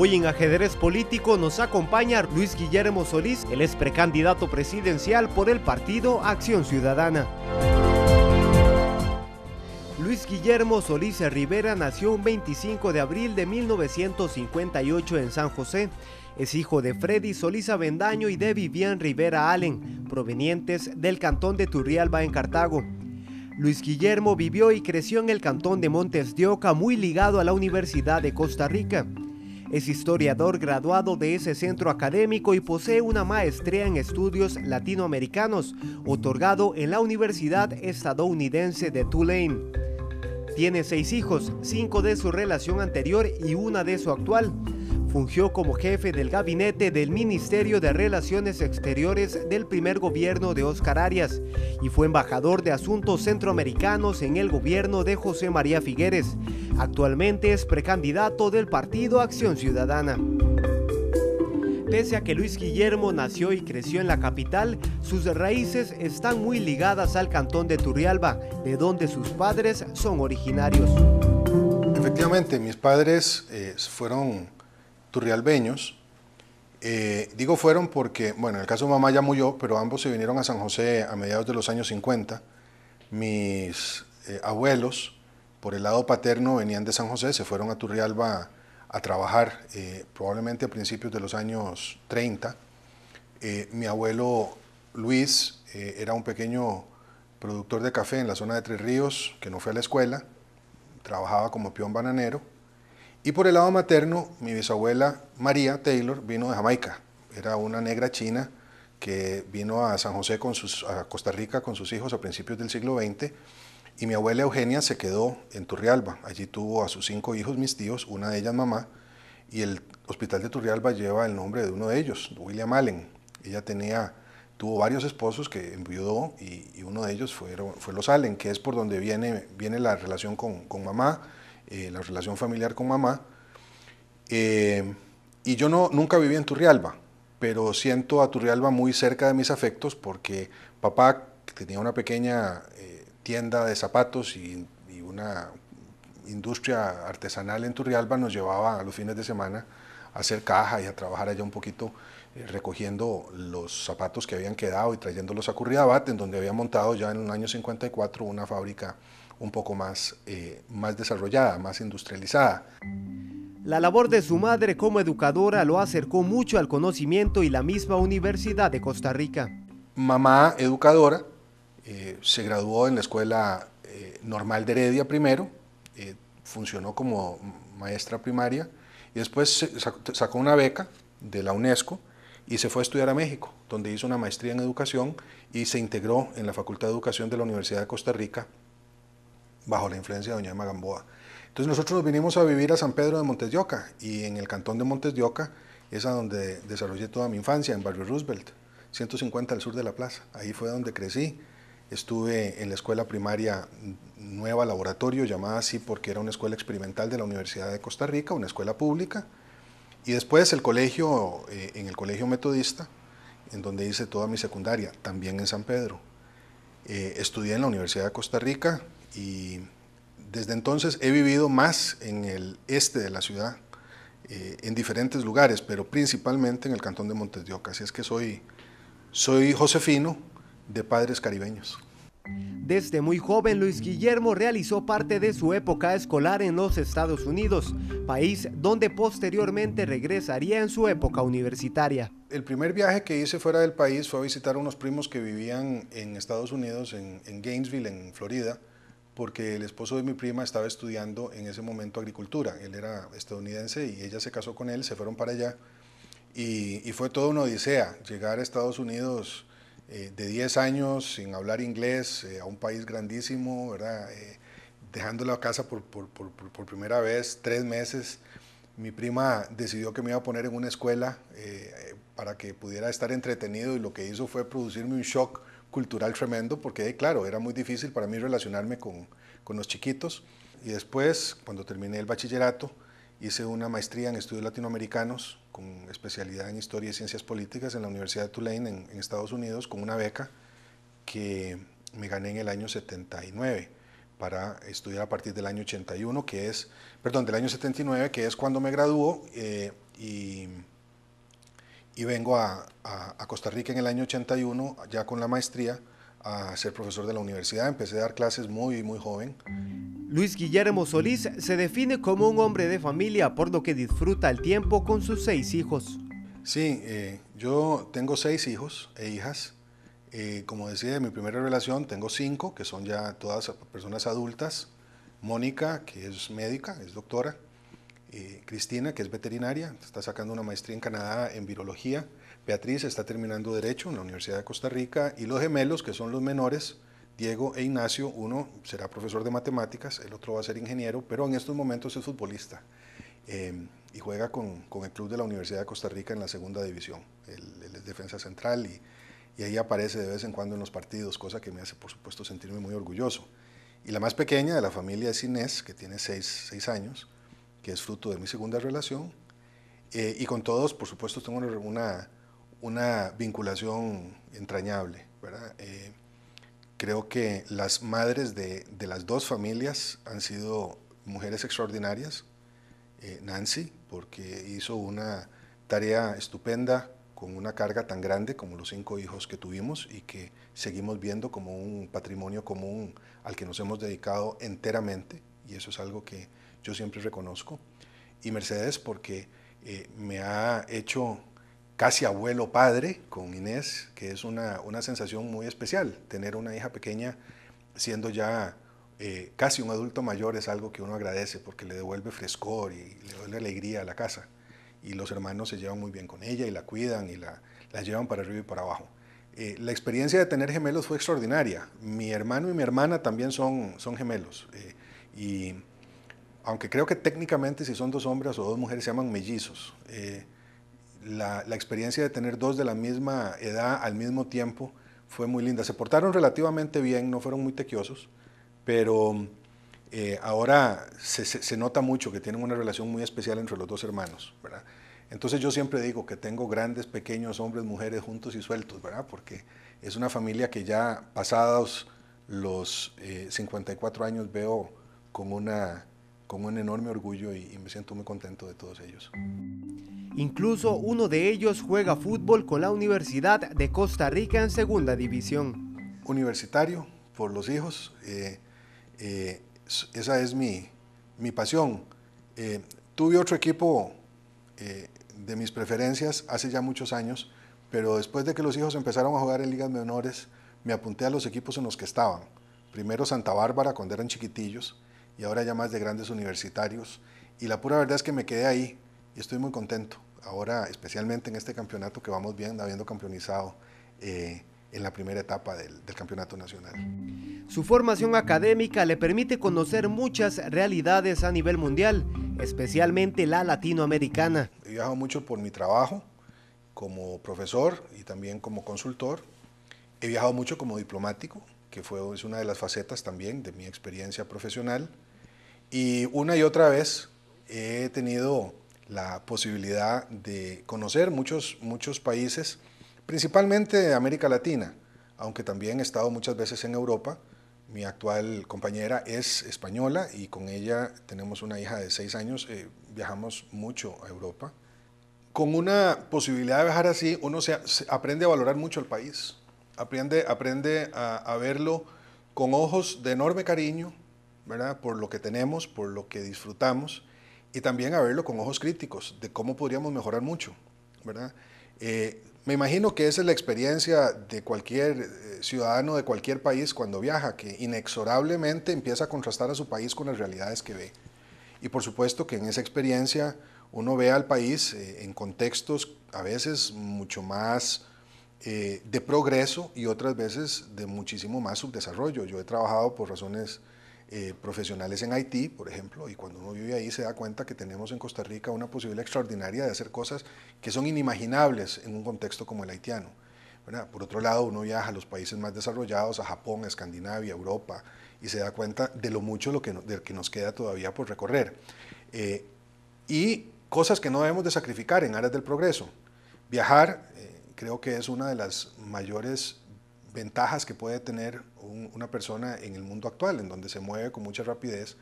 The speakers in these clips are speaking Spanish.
Hoy en Ajedrez Político nos acompaña Luis Guillermo Solís, él es precandidato presidencial por el partido Acción Ciudadana. Luis Guillermo Solís Rivera nació un 25 de abril de 1958 en San José. Es hijo de Freddy Solís Avendaño y de Vivian Rivera Allen, provenientes del cantón de Turrialba en Cartago. Luis Guillermo vivió y creció en el cantón de Montes de Oca, muy ligado a la Universidad de Costa Rica. Es historiador graduado de ese centro académico y posee una maestría en estudios latinoamericanos, otorgado en la Universidad Estadounidense de Tulane. Tiene 6 hijos, 5 de su relación anterior y 1 de su actual. Fungió como jefe del gabinete del Ministerio de Relaciones Exteriores del primer gobierno de Óscar Arias y fue embajador de Asuntos Centroamericanos en el gobierno de José María Figueres. Actualmente es precandidato del partido Acción Ciudadana. Pese a que Luis Guillermo nació y creció en la capital, sus raíces están muy ligadas al cantón de Turrialba, de donde sus padres son originarios. Efectivamente, mis padres fueron turrialbeños. Digo fueron porque, bueno, en el caso de mamá ya murió, pero ambos se vinieron a San José a mediados de los años 50. Mis abuelos, por el lado paterno, venían de San José, se fueron a Turrialba a trabajar probablemente a principios de los años 30. Mi abuelo Luis era un pequeño productor de café en la zona de Tres Ríos, que no fue a la escuela, trabajaba como peón bananero. Y por el lado materno, mi bisabuela María Taylor vino de Jamaica. Era una negra china que vino a San José, a Costa Rica con sus hijos a principios del siglo XX. Y mi abuela Eugenia se quedó en Turrialba. Allí tuvo a sus 5 hijos, mis tíos, una de ellas mamá. Y el hospital de Turrialba lleva el nombre de uno de ellos, William Allen. Ella tuvo varios esposos que enviudó y uno de ellos fue los Allen, que es por donde viene la relación con mamá. La relación familiar con mamá, y yo nunca viví en Turrialba, pero siento a Turrialba muy cerca de mis afectos porque papá, que tenía una pequeña tienda de zapatos y una industria artesanal en Turrialba, nos llevaba a los fines de semana a hacer caja y a trabajar allá un poquito recogiendo los zapatos que habían quedado y trayéndolos a Curridabat, en donde había montado ya en el año 54 una fábrica un poco más desarrollada, más industrializada. La labor de su madre como educadora lo acercó mucho al conocimiento y la misma Universidad de Costa Rica. Mamá educadora, se graduó en la Escuela Normal de Heredia primero, funcionó como maestra primaria y después sacó una beca de la UNESCO y se fue a estudiar a México, donde hizo una maestría en educación y se integró en la Facultad de Educación de la Universidad de Costa Rica bajo la influencia de doña Emma Gamboa. Entonces nosotros nos vinimos a vivir a San Pedro de Montes de Oca y en el cantón de Montes de Oca es a donde desarrollé toda mi infancia, en Barrio Roosevelt, 150 al sur de la plaza. Ahí fue donde crecí. Estuve en la escuela primaria Nueva Laboratorio, llamada así porque era una escuela experimental de la Universidad de Costa Rica, una escuela pública. Y después el colegio, en el colegio metodista, en donde hice toda mi secundaria, también en San Pedro. Estudié en la Universidad de Costa Rica y desde entonces he vivido más en el este de la ciudad, en diferentes lugares, pero principalmente en el cantón de Montes de Oca. Así es que soy josefino de padres caribeños. Desde muy joven, Luis Guillermo realizó parte de su época escolar en los Estados Unidos, país donde posteriormente regresaría en su época universitaria. El primer viaje que hice fuera del país fue a visitar a unos primos que vivían en Estados Unidos, en Gainesville, en Florida, porque el esposo de mi prima estaba estudiando en ese momento agricultura. Él era estadounidense y ella se casó con él, se fueron para allá. Y fue toda una odisea llegar a Estados Unidos de 10 años sin hablar inglés, a un país grandísimo, ¿verdad? Dejando la casa por primera vez, 3 meses. Mi prima decidió que me iba a poner en una escuela para que pudiera estar entretenido y lo que hizo fue producirme un shock cultural tremendo porque, claro, era muy difícil para mí relacionarme con los chiquitos. Y después, cuando terminé el bachillerato, hice una maestría en estudios latinoamericanos con especialidad en historia y ciencias políticas en la Universidad de Tulane en Estados Unidos con una beca que me gané en el año 79 para estudiar a partir del año 81, del año 79, que es cuando me graduó, y vengo a Costa Rica en el año 81, ya con la maestría, a ser profesor de la universidad. Empecé a dar clases muy joven. Luis Guillermo Solís se define como un hombre de familia, por lo que disfruta el tiempo con sus 6 hijos. Sí, yo tengo 6 hijos e hijas. Como decía, de mi primera relación tengo 5, que son ya todas personas adultas. Mónica, que es médica, es doctora. Cristina, que es veterinaria, está sacando una maestría en Canadá en virología. Beatriz está terminando Derecho en la Universidad de Costa Rica. Y los gemelos, que son los menores, Diego e Ignacio, uno será profesor de matemáticas, el otro va a ser ingeniero, pero en estos momentos es futbolista. Y juega con el club de la Universidad de Costa Rica en la segunda división. Él es defensa central y ahí aparece de vez en cuando en los partidos, cosa que me hace, por supuesto, sentirme muy orgulloso. Y la más pequeña de la familia es Inés, que tiene 6 años, que es fruto de mi segunda relación. Y con todos, por supuesto, tengo una vinculación entrañable, ¿verdad? Creo que las madres de las dos familias han sido mujeres extraordinarias. Nancy, porque hizo una tarea estupenda con una carga tan grande como los 5 hijos que tuvimos y que seguimos viendo como un patrimonio común al que nos hemos dedicado enteramente, y eso es algo que yo siempre reconozco. Y Mercedes, porque me ha hecho casi abuelo padre con Inés, que es una sensación muy especial. Tener una hija pequeña siendo ya casi un adulto mayor es algo que uno agradece porque le devuelve frescor y le devuelve alegría a la casa. Y los hermanos se llevan muy bien con ella y la cuidan y la llevan para arriba y para abajo. La experiencia de tener gemelos fue extraordinaria. Mi hermano y mi hermana también son gemelos. Y aunque creo que técnicamente si son 2 hombres o 2 mujeres se llaman mellizos. La experiencia de tener 2 de la misma edad al mismo tiempo fue muy linda. Se portaron relativamente bien, no fueron muy tequiosos, pero ahora se nota mucho que tienen una relación muy especial entre los 2 hermanos, ¿verdad? Entonces yo siempre digo que tengo grandes, pequeños, hombres, mujeres, juntos y sueltos, ¿verdad? Porque es una familia que ya pasados los 54 años veo con un enorme orgullo y me siento muy contento de todos ellos. Incluso uno de ellos juega fútbol con la Universidad de Costa Rica en segunda división. Universitario, por los hijos, esa es mi pasión. Tuve otro equipo de mis preferencias hace ya muchos años, pero después de que los hijos empezaron a jugar en ligas menores, me apunté a los equipos en los que estaban. Primero Santa Bárbara cuando eran chiquitillos y ahora ya más de grandes universitarios. Y la pura verdad es que me quedé ahí y estoy muy contento. Ahora, especialmente en este campeonato que vamos bien, habiendo campeonizado en la primera etapa del campeonato nacional. Su formación académica le permite conocer muchas realidades a nivel mundial, especialmente la latinoamericana. He viajado mucho por mi trabajo como profesor y también como consultor. He viajado mucho como diplomático, que es una de las facetas también de mi experiencia profesional. Y una y otra vez he tenido la posibilidad de conocer muchos países, principalmente de América Latina, aunque también he estado muchas veces en Europa. Mi actual compañera es española y con ella tenemos una hija de 6 años, viajamos mucho a Europa. Con una posibilidad de viajar así, uno se aprende a valorar mucho el país, aprende a verlo con ojos de enorme cariño, ¿verdad? Por lo que tenemos, por lo que disfrutamos, y también a verlo con ojos críticos de cómo podríamos mejorar mucho, ¿verdad? Me imagino que esa es la experiencia de cualquier ciudadano de cualquier país cuando viaja, que inexorablemente empieza a contrastar a su país con las realidades que ve. Y por supuesto que en esa experiencia uno ve al país en contextos a veces mucho más de progreso y otras veces de muchísimo más subdesarrollo. Yo he trabajado por razones profesionales en Haití, por ejemplo, y cuando uno vive ahí se da cuenta que tenemos en Costa Rica una posibilidad extraordinaria de hacer cosas que son inimaginables en un contexto como el haitiano, ¿verdad? Por otro lado, uno viaja a los países más desarrollados, a Japón, a Escandinavia, a Europa, y se da cuenta de lo mucho que nos queda todavía por recorrer. Y cosas que no debemos de sacrificar en áreas del progreso. Viajar creo que es una de las mayores ventajas que puede tener una persona en el mundo actual, en donde se mueve con mucha rapidez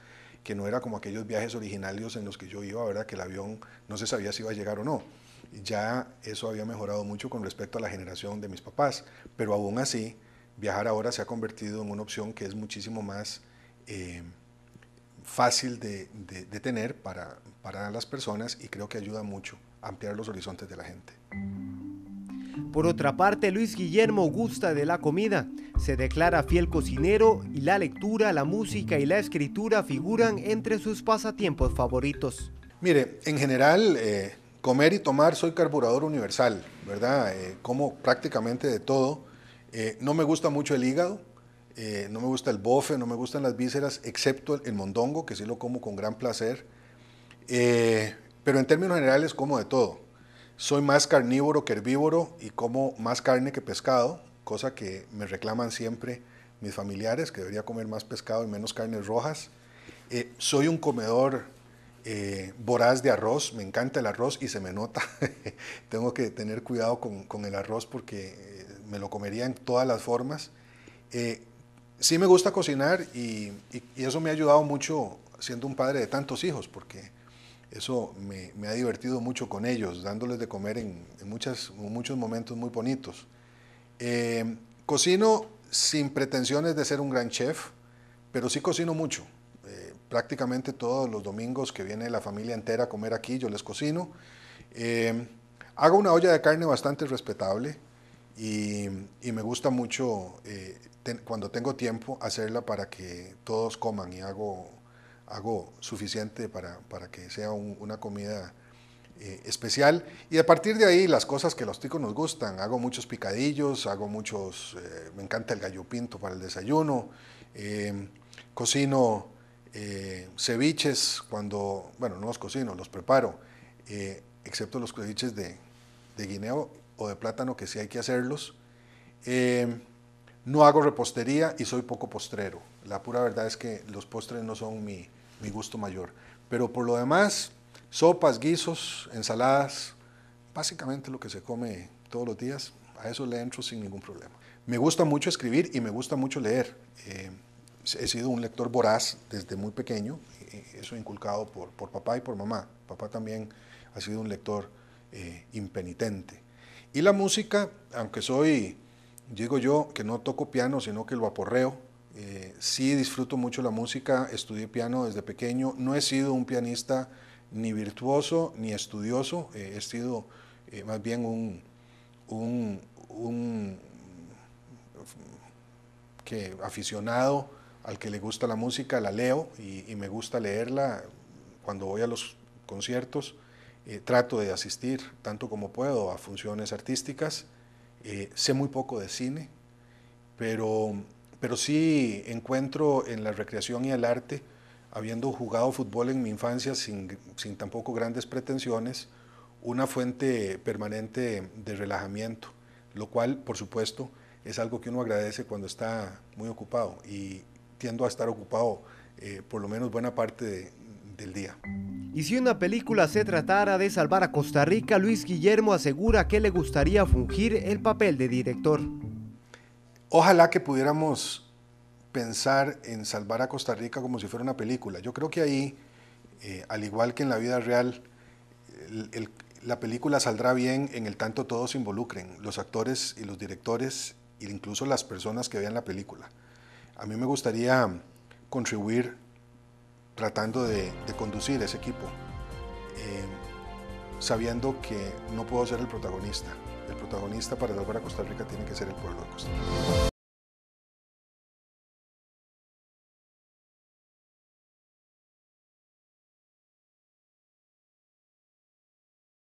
que no era como aquellos viajes originarios en los que yo iba, ¿verdad? Que el avión no se sabía si iba a llegar o no. Ya eso había mejorado mucho con respecto a la generación de mis papás, pero aún así, viajar ahora se ha convertido en una opción que es muchísimo más fácil de tener para las personas, y creo que ayuda mucho a ampliar los horizontes de la gente. Por otra parte, Luis Guillermo gusta de la comida, se declara fiel cocinero y la lectura, la música y la escritura figuran entre sus pasatiempos favoritos. Mire, en general, comer y tomar soy carburador universal, ¿verdad? Como prácticamente de todo. No me gusta mucho el hígado, no me gusta el bofe, no me gustan las vísceras, excepto el mondongo, que sí lo como con gran placer. Pero en términos generales como de todo. Soy más carnívoro que herbívoro y como más carne que pescado, cosa que me reclaman siempre mis familiares, que debería comer más pescado y menos carnes rojas. Soy un comedor voraz de arroz, me encanta el arroz y se me nota. Tengo que tener cuidado con el arroz porque me lo comería en todas las formas. Sí me gusta cocinar y eso me ha ayudado mucho siendo un padre de tantos hijos, porque eso me ha divertido mucho con ellos, dándoles de comer en muchos momentos muy bonitos. Cocino sin pretensiones de ser un gran chef, pero sí cocino mucho. Prácticamente todos los domingos que viene la familia entera a comer aquí, yo les cocino. Hago una olla de carne bastante respetable y me gusta mucho, cuando tengo tiempo, hacerla para que todos coman, y hago suficiente para que sea una comida especial. Y a partir de ahí, las cosas que a los ticos nos gustan. Hago muchos picadillos, me encanta el gallo pinto para el desayuno. Cocino ceviches bueno, no los cocino, los preparo, excepto los ceviches de guineo o de plátano, que sí hay que hacerlos. No hago repostería y soy poco postrero. La pura verdad es que los postres no son mi gusto mayor. Pero por lo demás, sopas, guisos, ensaladas, básicamente lo que se come todos los días, a eso le entro sin ningún problema. Me gusta mucho escribir y me gusta mucho leer. He sido un lector voraz desde muy pequeño, eso inculcado por papá y por mamá. Papá también ha sido un lector impenitente. Y la música, aunque digo yo que no toco piano, sino que lo aporreo, sí disfruto mucho la música, estudié piano desde pequeño, no he sido un pianista ni virtuoso ni estudioso, he sido más bien un aficionado al que le gusta la música, la leo y me gusta leerla. Cuando voy a los conciertos, trato de asistir tanto como puedo a funciones artísticas. Sé muy poco de cine, pero sí encuentro en la recreación y el arte, habiendo jugado fútbol en mi infancia sin tampoco grandes pretensiones, una fuente permanente de relajamiento, lo cual, por supuesto, es algo que uno agradece cuando está muy ocupado, y tiendo a estar ocupado por lo menos buena parte del día. Y si una película se tratara de salvar a Costa Rica, Luis Guillermo asegura que le gustaría fungir el papel de director. Ojalá que pudiéramos pensar en salvar a Costa Rica como si fuera una película. Yo creo que ahí, al igual que en la vida real, la película saldrá bien en el tanto todos se involucren, los actores y los directores, e incluso las personas que vean la película. A mí me gustaría contribuir tratando de conducir ese equipo, sabiendo que no puedo ser el protagonista. El protagonista para salvar a Costa Rica tiene que ser el pueblo de Costa Rica.